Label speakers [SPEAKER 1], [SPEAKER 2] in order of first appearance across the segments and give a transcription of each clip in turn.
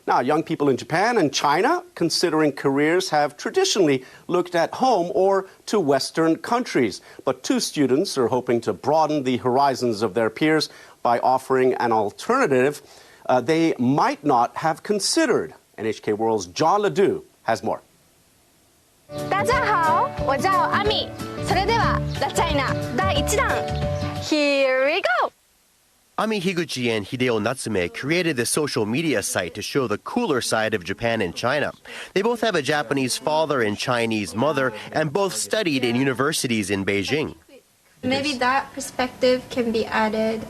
[SPEAKER 1] Now, young people in Japan and China considering careers have traditionally looked at home or to Western countries. But two students are hoping to broaden the horizons of their peers by offering an alternative they might not have considered. NHK World's John Ledoux has more.
[SPEAKER 2] 大家好，我叫阿米。それでは The China 第1弾 Here we go!
[SPEAKER 3] Ami Higuchi and Hideo Natsume created the social media site to show the cooler side of Japan and China. They both have a Japanese father and Chinese mother, and both studied in universities in Beijing.
[SPEAKER 4] Maybe that perspective can be added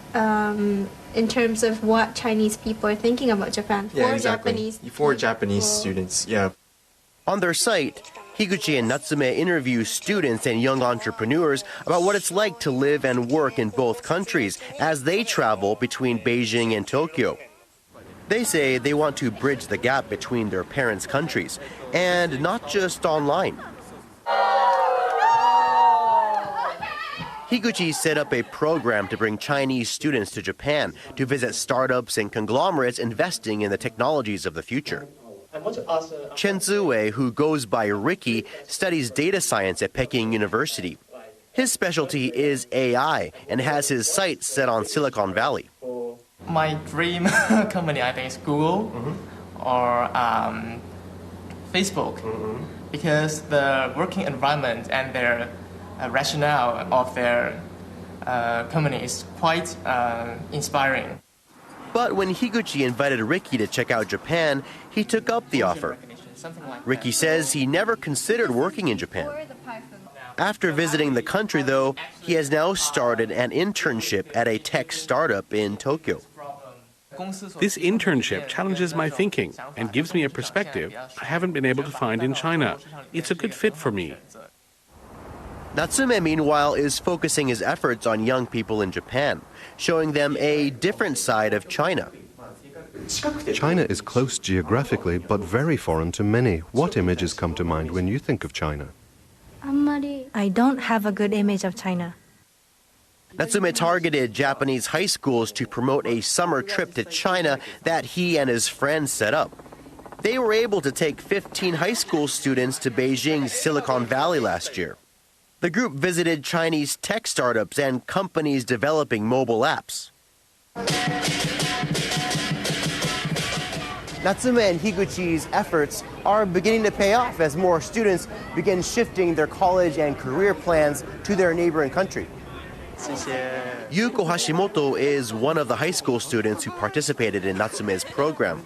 [SPEAKER 4] in terms of what Chinese people are thinking about Japan
[SPEAKER 5] for Japanese students. Yeah.
[SPEAKER 3] On their site, Higuchi and Natsume interview students and young entrepreneurs about what it's like to live and work in both countries as they travel between Beijing and Tokyo. They say they want to bridge the gap between their parents' countries, and not just online. Higuchi set up a program to bring Chinese students to Japan to visit startups and conglomerates investing in the technologies of the future. Chen Ziwei, who goes by Ricky, studies data science at Peking University. His specialty is AI and has his sights set on Silicon Valley.
[SPEAKER 6] My dream company, I think, is Google or Facebook, because the working environment and their rationale of their company is quite inspiring.
[SPEAKER 3] But when Higuchi invited Ricky to check out Japan, he took up the offer. Ricky says he never considered working in Japan. After visiting the country, though, he has now started an internship at a tech startup in Tokyo.
[SPEAKER 7] This internship challenges my thinking and gives me a perspective I haven't been able to find in China. It's a good fit for me.
[SPEAKER 3] Natsume, meanwhile, is focusing his efforts on young people in Japan, showing them a different side of China.
[SPEAKER 8] China is close geographically, but very foreign to many. What images come to mind when you think of China?
[SPEAKER 9] I don't have a good image of China.
[SPEAKER 3] Natsume targeted Japanese high schools to promote a summer trip to China that he and his friends set up. They were able to take 15 high school students to Beijing's Silicon Valley last year. The group visited Chinese tech startups and companies developing mobile apps. Natsume and Higuchi's efforts are beginning to pay off as more students begin shifting their college and career plans to their neighboring country. Yuko Hashimoto is one of the high school students who participated in Natsume's program.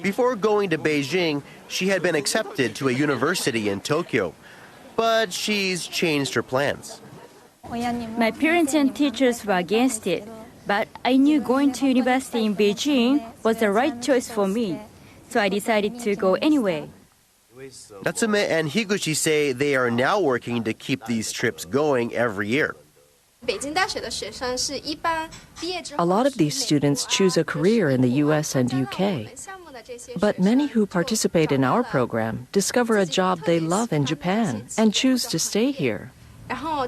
[SPEAKER 3] Before going to Beijing, she had been accepted to a university in Tokyo. But she's changed her plans.
[SPEAKER 10] My parents and teachers were against it, but I knew going to university in Beijing was the right choice for me, so I decided to go anyway.
[SPEAKER 3] Natsume and Higuchi say they are now working to keep these trips going every year.
[SPEAKER 11] A lot of these students choose a career in the US and UK. But many who participate in our program discover a job they love in Japan and choose to stay here.
[SPEAKER 8] I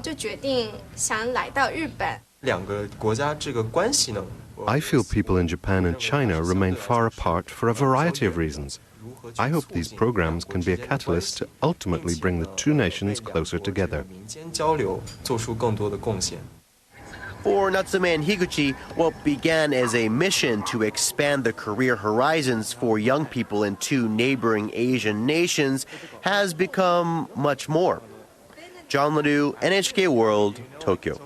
[SPEAKER 8] feel people in Japan and China remain far apart for a variety of reasons. I hope these programs can be a catalyst to ultimately bring the two nations closer together.
[SPEAKER 3] For Natsume and Higuchi, what began as a mission to expand the career horizons for young people in two neighboring Asian nations has become much more. John Ledoux, NHK World, Tokyo.